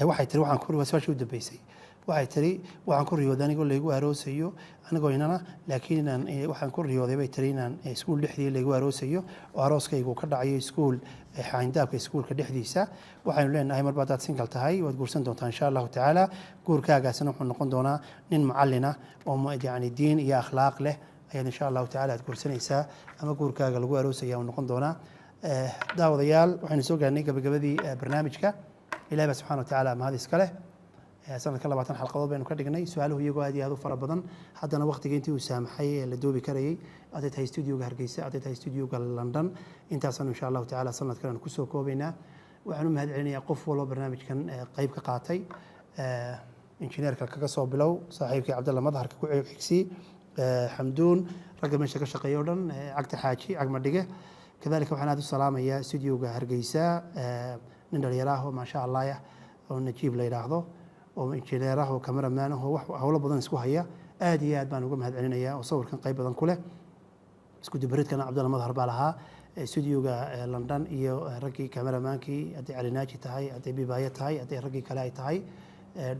waxay tiri waxaan ku riyooday su'aashii u dambeysay waxay tiri waxaan ku riyooday anigoo laygu aroosayo anigoo inana laakiin inaan waxaan ku riyooday bay tiri inaan iskuul dhexdii laygu aroosayo oo arooskaygu ka dhacayo iskuul xayndaabka iskuulka dhexdiisa waxaynu leenahay marba haddaad single tahay waad guursan doontaa insha allahu tacaala guurkaagaasna wuxuu noqon doonaa nin macallina oo yani diin iyo akhlaaq leh ayaad insha allahu tacaala aad guursanaysaa ama guurkaaga lagu aroosaya uu noqon doonaa daawadayaal waxaynu soo gaarnay gabagabadii barnaamijka ilahi baa subxana wa tacaala mahad iska leh sanadka 20 xalqadood baynu ka dhignay su'aaluhu iyagoo aad iyo aad u fara badan haddana waqtiga intii uu saamaxay la doobi karayay aday tahay studio-ga Hargeysa aday tahay studio-ga London intaasaan insha Allah tacaala sanadkan ku soo koobaynaa waxaan u mahad celinayaa qof walba barnaamijkan qayb ka qaatay injineerka kaga soo bilow saaxiibkii Cabdalla Madharka ku xigsi xamduun ragga meesha ka shaqeeyo dhan cagta xaaji cagma dhige kadalika waxaan aad u salaamayaa studio-ga Hargeysa nin dhalinyaro ma sha Allah oo najiib la yiraahdo oo injineeraha oo cameraman oo wax hawlo badan isku haya aad iyo aad baan uga mahad celinayaa oo sawirkan qayb badan ku leh isku dibreedkana Cabdalla Madhar baa lahaa studio-ga London iyo raggii cameramankii haddii Ali Naaji tahay haddii Bibaaya tahay haddii raggii kale ay tahay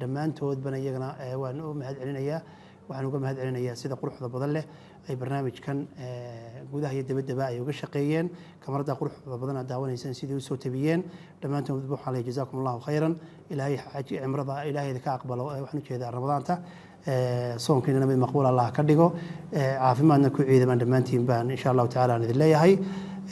dhammaantood bana iyagana waan u mahad celinayaa waxaan uga mahad celinayaa sida quruxda badan leh ay barnaamijkan gudaha iyo dibadda ay uga shaqeeyeen kamarada quruxda badan aad daawanaysan sidii u soo tabiyeen dhammaantood waxaan leeyahay jazaakumullahu khayran ilaahay xaaji cimrada ilaahay ka aqbalo waxaan u jeedaa ramadaanta soonkiina mid maqbuul Allah ka dhigo caafimaadna ku ciidaman dhammaantiin baan insha Allah tacaala aan idin leeyahay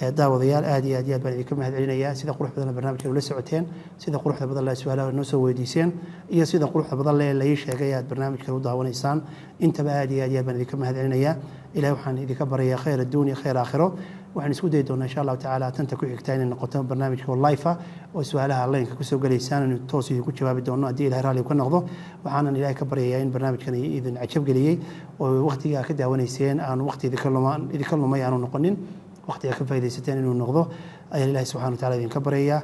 daawadayaal aad iyo aad baan idinka mahad celinayaa sida quruxda badan barnaamijka ula socoteen sida quruxda badan la su'aalaha noo soo weydiiseen iyo sida quruxda badan la ii sheegay aad barnaamijka u daawanaysaan intaba aad iyo aad baan idinka mahad celinayaa ilaahay waxaan idinka barayaa khayr adduunya khayr aakhiro waxaan isku day doonaa insha Allah tacaala tanta ku xigtaa inay noqoto barnaamijka live oo su'aalaha leenka ku soo galeysaan inuu toos idinku jawaabi doono haddii ilaahay raali ka noqdo waxaan ilaahay ka baryayaa in barnaamijkan idin cajab geliyay oo waqtiga ka daawanayseen aan waqti idinka lumay aanu noqonin waqtiga ka faa'iideysateen inuu noqdo ayaa ilaahay subxaanahu wa ta'aala idinka baryayaa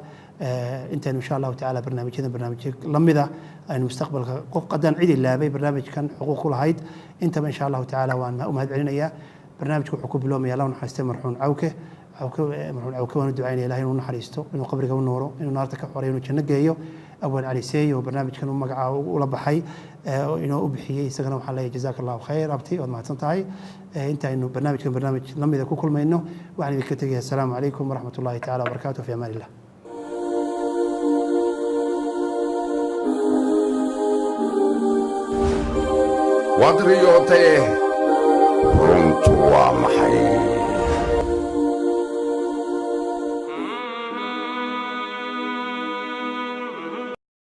intaan insha Allah tacaala barnaamij lamida aynu mustaqbalka qof qadaan cid ilaabay barnaamijkan xuquuq u lahayd intaba insha Allah tacaala waan u mahad celinayaa barnaamijku wuxuu ku bilowmayaa lawn xaystay marxuun cawke waan u ducaynaya ilaahay inuu naxariisto inuu qabriga u nooro inuu naarta ka xoreeyo inuu janno geeyo awal cali seeyo barnaamijkan uu magaca ula baxay inuu u bixiyay isagana waxaan leeyahay jazaakallahu khayr abti waad mahadsan tahay intaynu barnaamij lamida ku kulmayno waxaan idinka tegayaa assalaamu calaykum waraxmatullaahi tacaala wabarakaatuh fi amaan illah waad riyootee runtu waa maxay